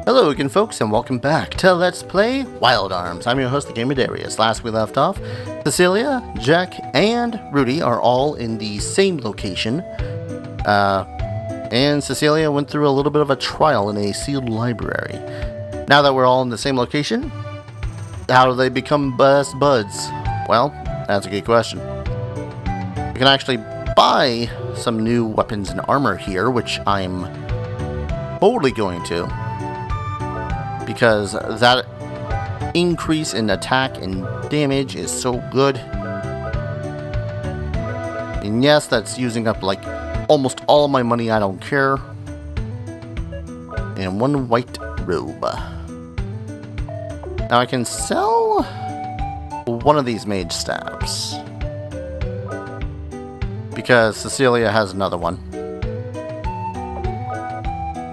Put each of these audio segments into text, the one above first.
Hello again folks and welcome back to Let's Play Wild Arms. I'm your host, the Gamer Darius. Last we left off, Cecilia, Jack, and Rudy are all in the same location. And Cecilia went through a little bit of a trial in a sealed library. Now that we're all in the same location, how do they become best buds? Well, that's a good question. We can actually buy some new weapons and armor here, which I'm totally going to. Because that increase in attack and damage is so good. And yes, that's using up like almost all of my money, I don't care. And one white robe. Now I can sell one of these mage staffs. Because Cecilia has another one.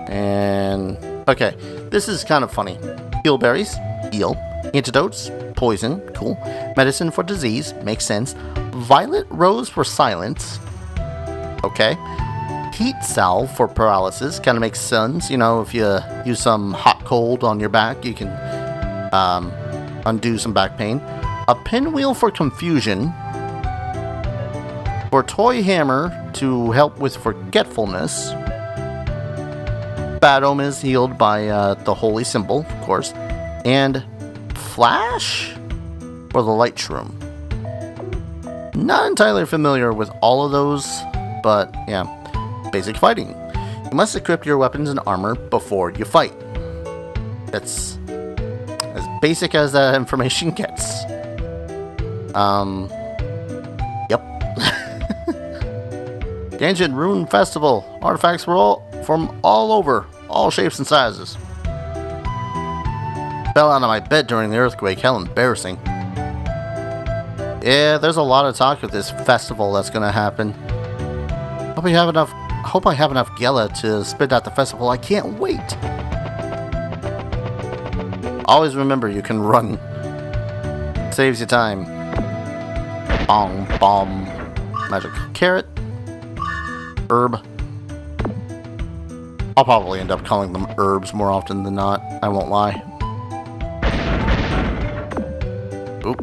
And okay. This is kind of funny. Heal berries, heal. Antidotes, poison, cool. Medicine for disease, makes sense. Violet rose for silence, okay. Heat salve for paralysis, kind of makes sense. You know, if you use some hot cold on your back, you can undo some back pain. A pinwheel for confusion. For toy hammer to help with forgetfulness. Bad Omen is healed by the holy symbol, of course. And Flash for the light shroom. Not entirely familiar with all of those, but yeah, basic fighting. You must equip your weapons and armor before you fight. That's as basic as that information gets. Yep. The ancient Rune Festival. Artifacts from all over, all shapes and sizes. Fell out of my bed during the earthquake, hell embarrassing. Yeah, there's a lot of talk of this festival that's gonna happen. Hope I have enough Gela to spit out the festival. I can't wait. Always remember you can run. Saves you time. Bong, bomb. Magic carrot. Herb. I'll probably end up calling them herbs more often than not. I won't lie. Oop.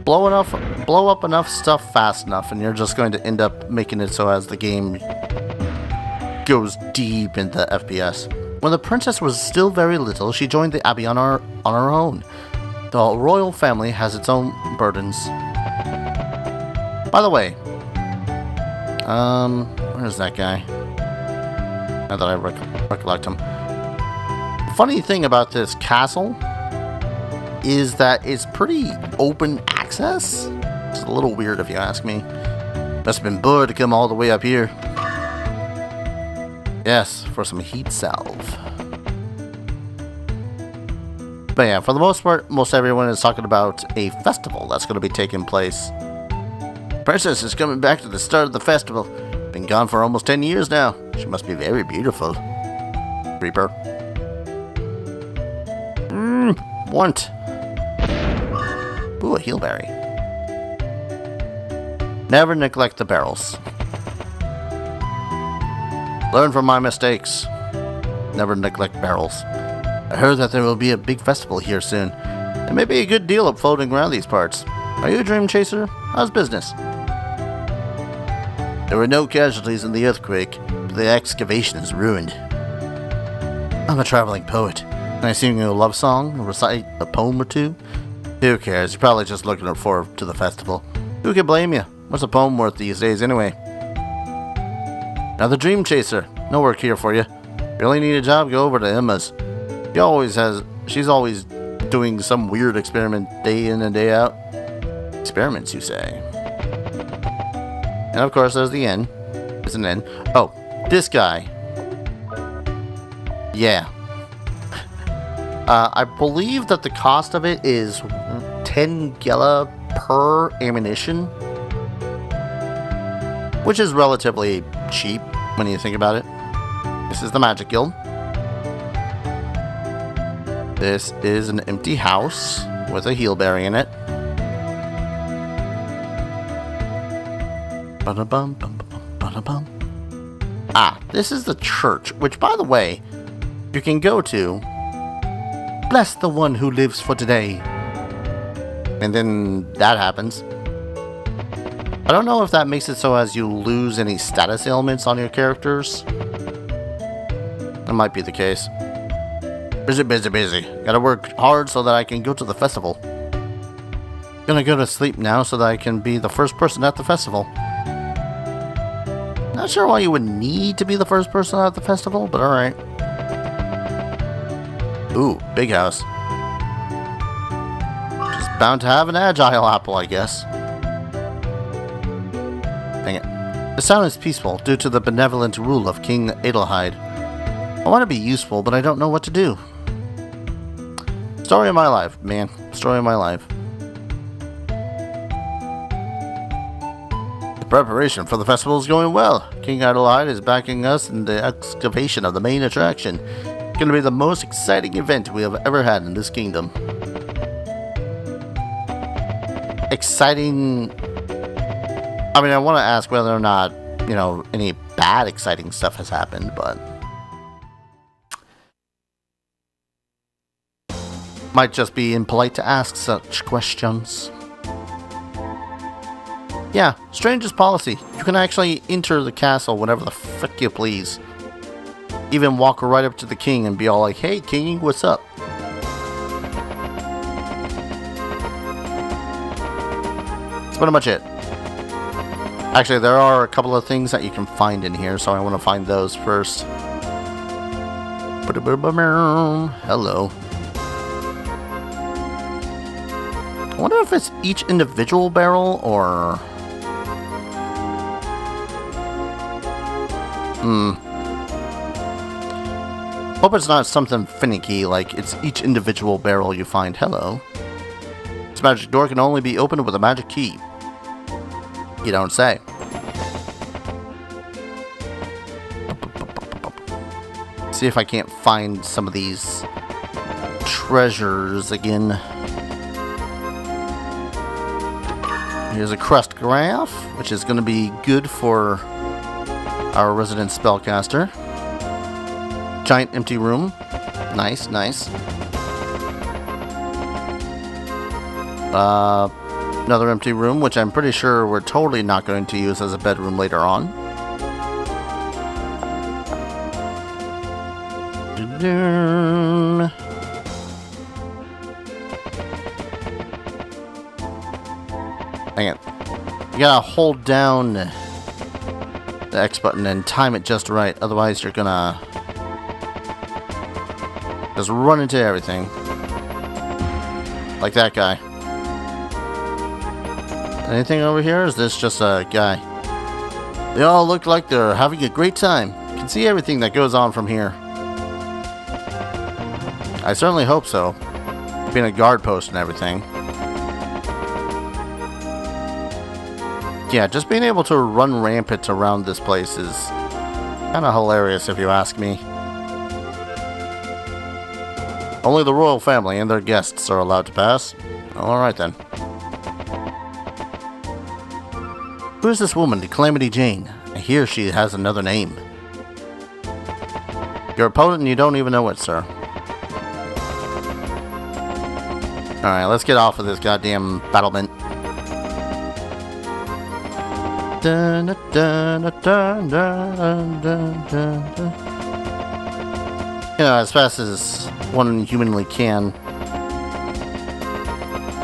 Blow up enough stuff fast enough, and you're just going to end up making it so as the game goes deep into FPS. When the princess was still very little, she joined the abbey on her own. The royal family has its own burdens. By the way, where's that guy? Now that I recollect him. Funny thing about this castle is that it's pretty open access. It's a little weird if you ask me. Must have been bored to come all the way up here. Yes, for some heat salve. But yeah, for the most part, most everyone is talking about a festival that's going to be taking place. Princess is coming back to the start of the festival. Been gone for almost 10 years now. She must be very beautiful. Reaper. Want. Ooh, a healberry. Never neglect the barrels. Learn from my mistakes. Never neglect barrels. I heard that there will be a big festival here soon. There may be a good deal of floating around these parts. Are you a dream chaser? How's business? There were no casualties in the earthquake, but the excavation is ruined. I'm a traveling poet. Can I sing you a love song or recite a poem or two? Who cares? You're probably just looking forward to the festival. Who can blame you? What's a poem worth these days anyway? Now the dream chaser. No work here for you. Really need a job? Go over to Emma's. She's always doing some weird experiment day in and day out. Experiments, you say? And of course, there's the inn. There's an inn. Oh, this guy. Yeah. I believe that the cost of it is 10 Gela per ammunition. Which is relatively cheap when you think about it. This is the Magic Guild. This is an empty house with a healberry in it. Ba-da-bum, bum, bum, ba-da-bum. Ah, this is the church, which, by the way, you can go to bless the one who lives for today. And then that happens. I don't know if that makes it so as you lose any status ailments on your characters. That might be the case. Busy, busy, busy. Gotta work hard so that I can go to the festival. Gonna go to sleep now so that I can be the first person at the festival. Not sure why you would need to be the first person at the festival, but alright. Ooh, big house. Just bound to have an agile apple, I guess. Dang it. The sound is peaceful due to the benevolent rule of King Adlehyde. I want to be useful, but I don't know what to do. Story of my life, man. Story of my life. The preparation for the festival is going well. King Adlehyde is backing us in the excavation of the main attraction. It's going to be the most exciting event we have ever had in this kingdom. Exciting... I mean, I want to ask whether or not, you know, any bad exciting stuff has happened, but... might just be impolite to ask such questions. Yeah, strangest policy. You can actually enter the castle whenever the frick you please. Even walk right up to the king and be all like, "Hey, king, what's up?" That's pretty much it. Actually, there are a couple of things that you can find in here, so I want to find those first. Hello. I wonder if it's each individual barrel, or... Hope it's not something finicky, like it's each individual barrel you find. Hello. This magic door can only be opened with a magic key. You don't say. See if I can't find some of these treasures again. Here's a crust graph, which is going to be good for our resident spellcaster. Giant empty room. Nice, nice. Another empty room, which I'm pretty sure we're totally not going to use as a bedroom later on. Hang it. You gotta hold down the X button and time it just right, otherwise you're gonna just run into everything. Like that guy. Anything over here? Or is this just a guy? They all look like they're having a great time. You can see everything that goes on from here. I certainly hope so. Being a guard post and everything. Yeah, just being able to run rampant around this place is kind of hilarious if you ask me. Only the royal family and their guests are allowed to pass. Alright then. Who is this woman, Calamity Jane? I hear she has another name. Your opponent and you don't even know it, sir. Alright, let's get off of this goddamn battlement. Dun, dun, dun, dun, dun, dun, dun. You know, as fast as one humanly can.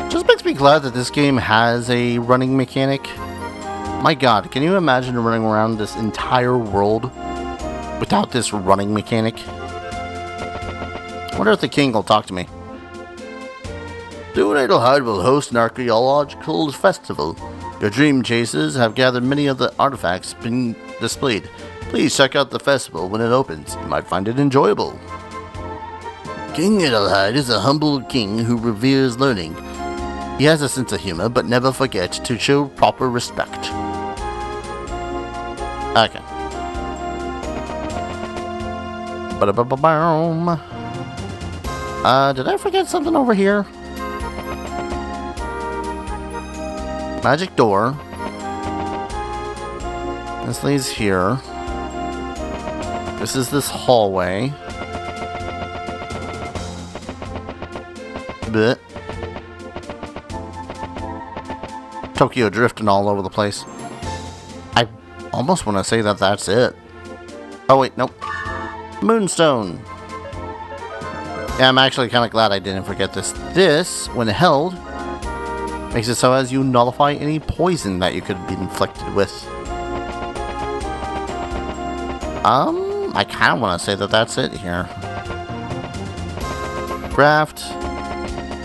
Just makes me glad that this game has a running mechanic. My god, can you imagine running around this entire world without this running mechanic? I wonder if the king will talk to me. Soon Adlehyde will host an archaeological festival. Your dream chasers have gathered many of the artifacts being displayed. Please check out the festival when it opens. You might find it enjoyable. King Adlehyde is a humble king who reveres learning. He has a sense of humor, but never forget to show proper respect. Okay. Ba-da-ba-ba-boom. Did I forget something over here? Magic door. This leads here. This is this hallway. bit. Tokyo drifting all over the place. I almost want to say that that's it. Oh wait, nope. Moonstone. Yeah, I'm actually kind of glad I didn't forget this. This, when held, makes it so as you nullify any poison that you could be inflicted with. I kind of want to say that that's it here. Craft.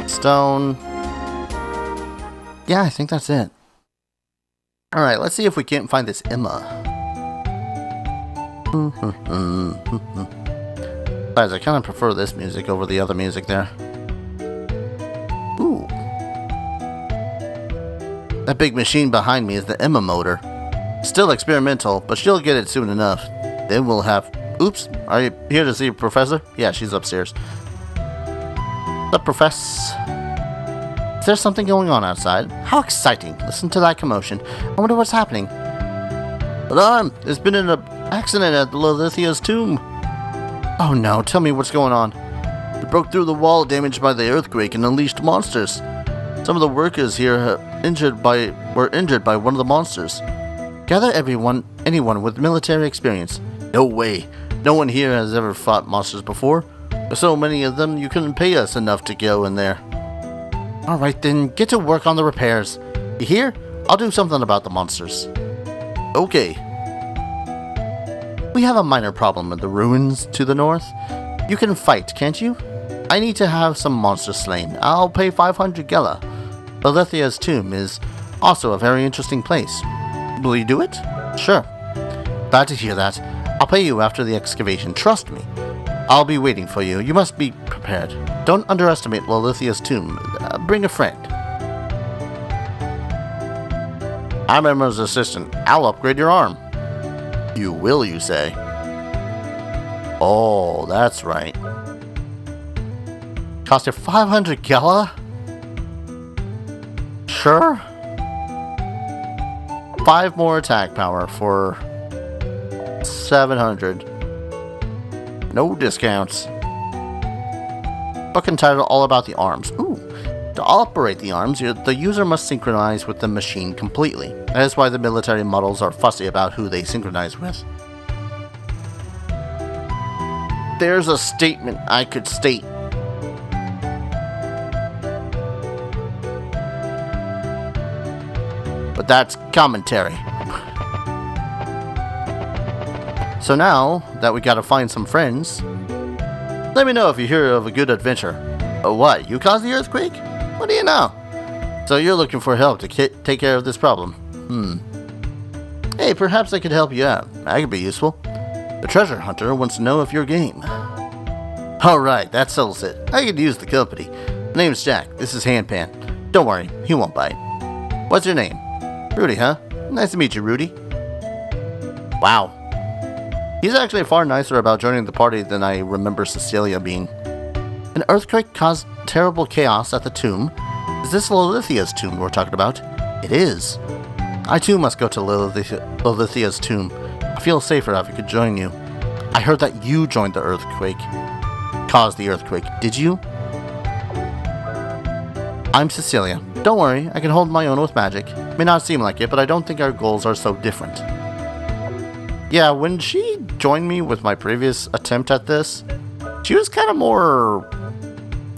Stone. Yeah, I think that's it. Alright, let's see if we can't find this Emma. Guys, I kind of prefer this music over the other music there. Ooh. That big machine behind me is the Emma motor. Still experimental, but she'll get it soon enough. Then we'll have... Oops, are you here to see Professor? Yeah, she's upstairs. The Professor. Is there something going on outside? How exciting. Listen to that commotion. I wonder what's happening. Alarm! There's been an accident at Lolithia's tomb. Oh no, tell me what's going on. It broke through the wall damaged by the earthquake and unleashed monsters. Some of the workers here were injured by one of the monsters. Gather anyone with military experience. No way. No one here has ever fought monsters before. There's so many of them you couldn't pay us enough to go in there. Alright then, get to work on the repairs. You hear? I'll do something about the monsters. Okay. We have a minor problem in the ruins to the north. You can fight, can't you? I need to have some monsters slain. I'll pay 500 Gela. Lolithia's tomb is also a very interesting place. Will you do it? Sure. Glad to hear that. I'll pay you after the excavation, trust me. I'll be waiting for you. You must be prepared. Don't underestimate Lolithia's tomb. Bring a friend. I'm Emma's assistant. I'll upgrade your arm. You will, you say? Oh, that's right. Cost you 500 Gela? Sure. 5 more attack power for 700. No discounts. Book entitled All About the Arms. Ooh. To operate the arms, the user must synchronize with the machine completely. That is why the military models are fussy about who they synchronize with. There's a statement I could state. But that's commentary. So now that we gotta find some friends, let me know if you hear of a good adventure. What, you caused the earthquake? What do you know? So you're looking for help to take care of this problem. Hey, perhaps I could help you out. I could be useful. The treasure hunter wants to know if you're game. Alright, that settles it. I could use the company. Name's Jack. This is Handpan. Don't worry, he won't bite. What's your name? Rudy, huh? Nice to meet you, Rudy. Wow. He's actually far nicer about joining the party than I remember Cecilia being. An earthquake caused terrible chaos at the tomb. Is this Lolithia's tomb we're talking about? It is. I too must go to Lolithia's tomb. I feel safer if I could join you. I heard that you joined the earthquake. Caused the earthquake. Did you? I'm Cecilia. Don't worry, I can hold my own with magic. May not seem like it, but I don't think our goals are so different. Yeah, when she joined me with my previous attempt at this, she was kind of more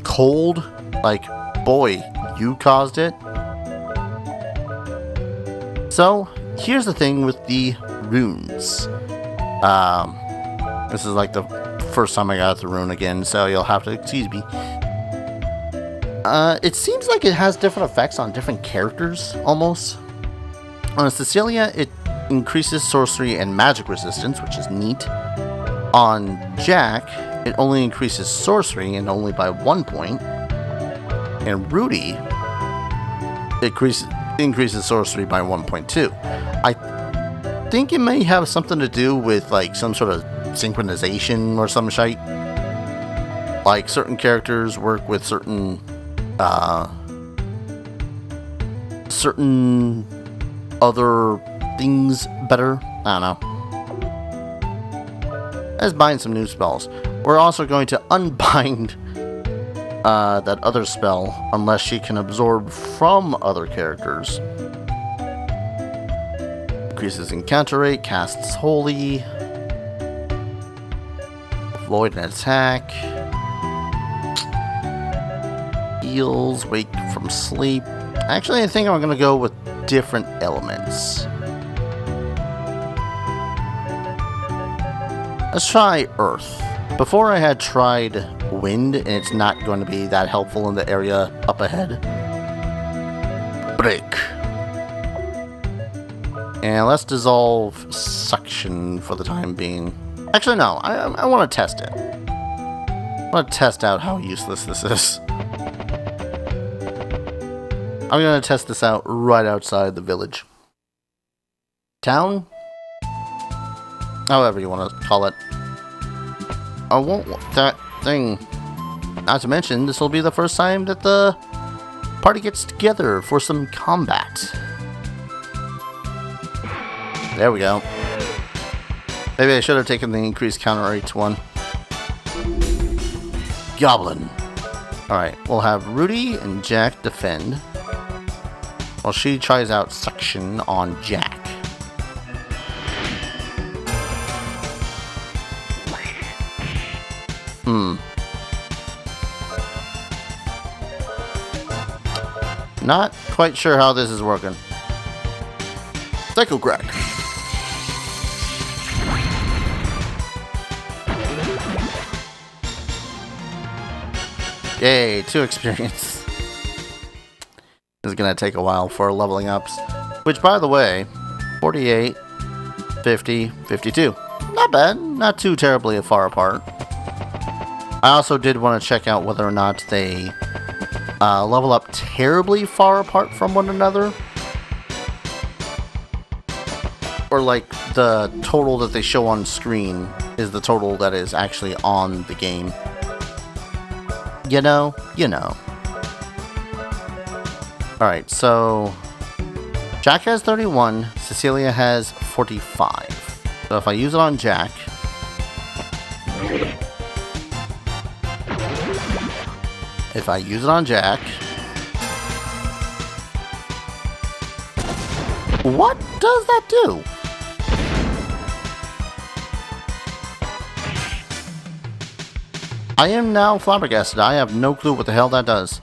cold. Like, boy, you caused it. So, here's the thing with the runes. This is like the first time I got the rune again, so you'll have to excuse me. It seems like it has different effects on different characters, almost. On Cecilia, it increases sorcery and magic resistance, which is neat. On Jack, it only increases sorcery and only by 1 point. And Rudy, it increases sorcery by 1.2. I think it may have something to do with like some sort of synchronization or some shite. Like certain characters work with certain other things better. I don't know. Let's bind some new spells. We're also going to unbind that other spell unless she can absorb from other characters. Increases encounter rate, casts holy, avoid an attack, heals, wake from sleep. Actually, I think I'm going to go with different elements. Let's try earth. Before I had tried wind, and it's not going to be that helpful in the area up ahead. Break. And let's dissolve suction for the time being. Actually, no. I want to test it. I want to test out how useless this is. I'm going to test this out right outside the village. Town? However you want to call it. I won't want that thing. Not to mention, this will be the first time that the party gets together for some combat. There we go. Maybe I should have taken the increased counter rate to 1. Goblin. Alright, we'll have Rudy and Jack defend, while she tries out suction on Jack. Not quite sure how this is working. Psycho Crack. Yay, 2 experience. This is gonna take a while for leveling ups. Which, by the way, 48, 50, 52. Not bad. Not too terribly far apart. I also did want to check out whether or not they level up terribly far apart from one another. Or like the total that they show on screen is the total that is actually on the game. You know. Alright, so Jack has 31, Cecilia has 45. So if I use it on Jack, what does that do? I am now flabbergasted. I have no clue what the hell that does.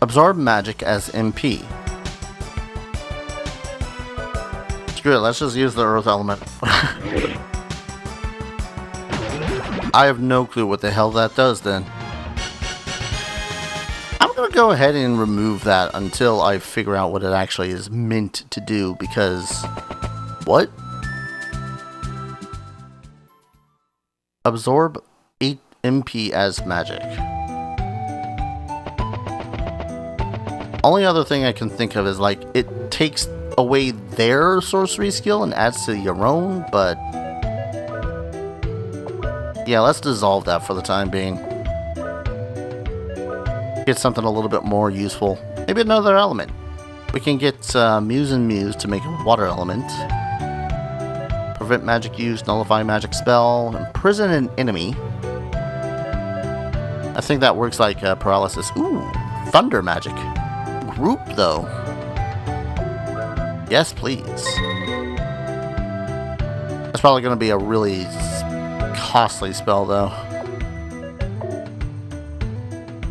Absorb magic as MP. Screw it, let's just use the earth element. I have no clue what the hell that does then. I'm gonna go ahead and remove that until I figure out what it actually is meant to do, because... What? Absorb 8 MP as magic. Only other thing I can think of is, like, it takes away their sorcery skill and adds to your own, but... Yeah, let's dissolve that for the time being. Get something a little bit more useful. Maybe another element. We can get Muse and Muse to make a water element. Prevent magic use, nullify magic spell, imprison an enemy. I think that works like paralysis. Ooh, thunder magic. Group, though. Yes, please. That's probably going to be a really costly spell, though.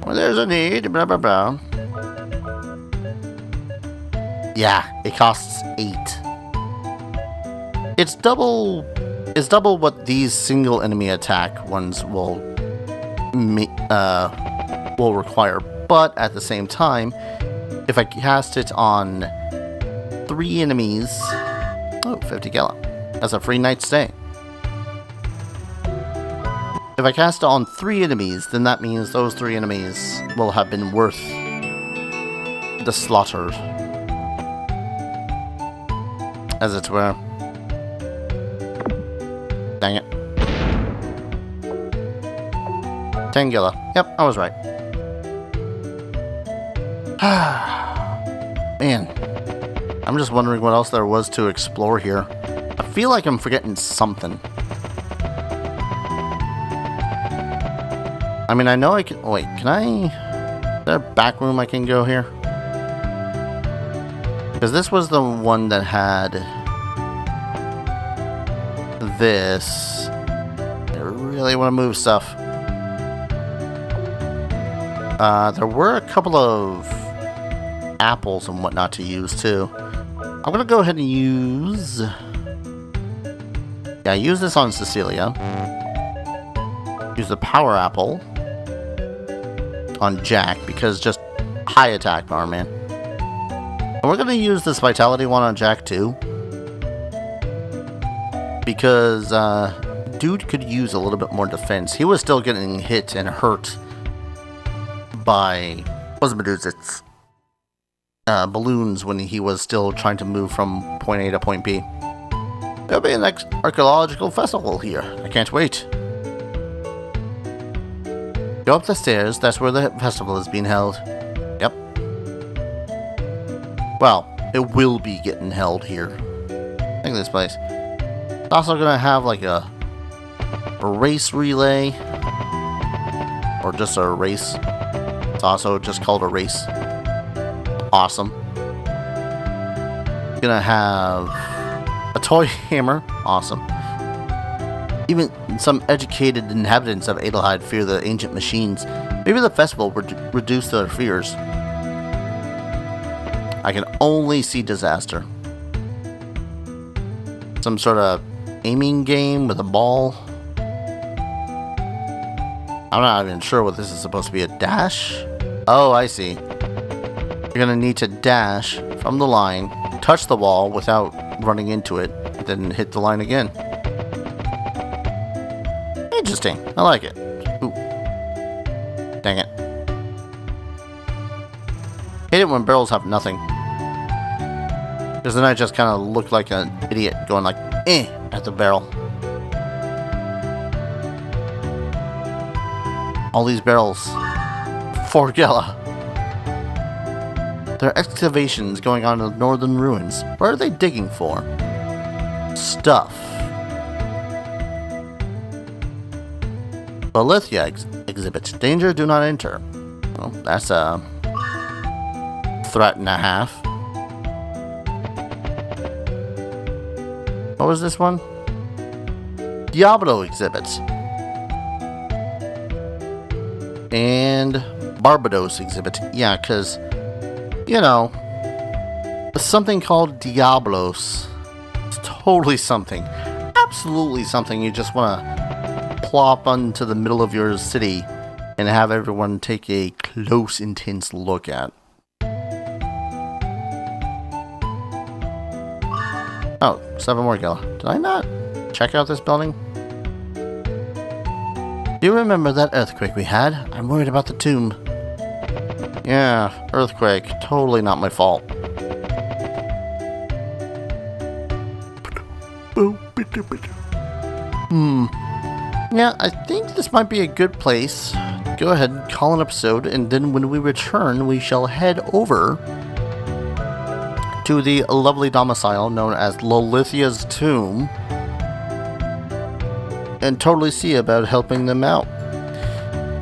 When there's a need, blah, blah, blah. Yeah, it costs 8. It's double what these single enemy attack ones will require, but at the same time, if I cast it on 3 enemies, oh, 50 gallon. That's a free night stay. If I cast it on 3 enemies, then that means those 3 enemies will have been worth the slaughter, as it were. Dang it. 10 gilla. Yep, I was right. Man. I'm just wondering what else there was to explore here. I feel like I'm forgetting something. I I mean, I know I can... Wait, can I... Is there a back room I can go here? Because this was the one that had... this. I really want to move stuff. There were a couple of apples and whatnot to use too. I'm gonna go ahead and use... Yeah, use this on Cecilia. Use the power apple on Jack, because just high attack power, man. And we're gonna use this vitality one on Jack too, because dude could use a little bit more defense. He was still getting hit and hurt by Medusa's balloons when he was still trying to move from point A to point B. There'll be an archaeological festival here. I can't wait. Go up the stairs. That's where the festival is being held. Yep. Well, it will be getting held here. Look at this place. It's also gonna have like a race relay, or just a race. It's also just called a race. Awesome. Gonna have a toy hammer. Awesome. Even some educated inhabitants of Adlehyde fear the ancient machines. Maybe the festival would reduce their fears. I can only see disaster. Some sort of aiming game with a ball. I'm not even sure what this is supposed to be. A dash? Oh, I see. You're gonna need to dash from the line, touch the wall without running into it, then hit the line again. Interesting. I like it. Ooh. Dang it. Hate it when barrels have nothing. Because then I just kind of look like an idiot going like, at the barrel. All these barrels. Forgella. There are excavations going on in the northern ruins. What are they digging for? Stuff. Lolithia exhibit. Danger, do not enter. Well, that's a threat and a half. What was this one? Diablo exhibit. And Barbados exhibit. Yeah, because, you know, something called Diablos. It's totally something. Absolutely something you just want to plop onto the middle of your city and have everyone take a close, intense look at. Oh, 7 more gala. Did I not check out this building? Do you remember that earthquake we had? I'm worried about the tomb. Yeah, earthquake. Totally not my fault. Yeah, I think this might be a good place. Go ahead and call an episode, and then when we return, we shall head over to the lovely domicile known as Lolithia's tomb and totally see about helping them out.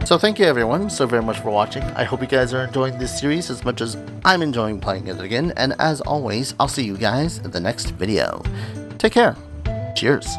So thank you everyone so very much for watching. I hope you guys are enjoying this series as much as I'm enjoying playing it again, and as always, I'll see you guys in the next video. Take care. Cheers.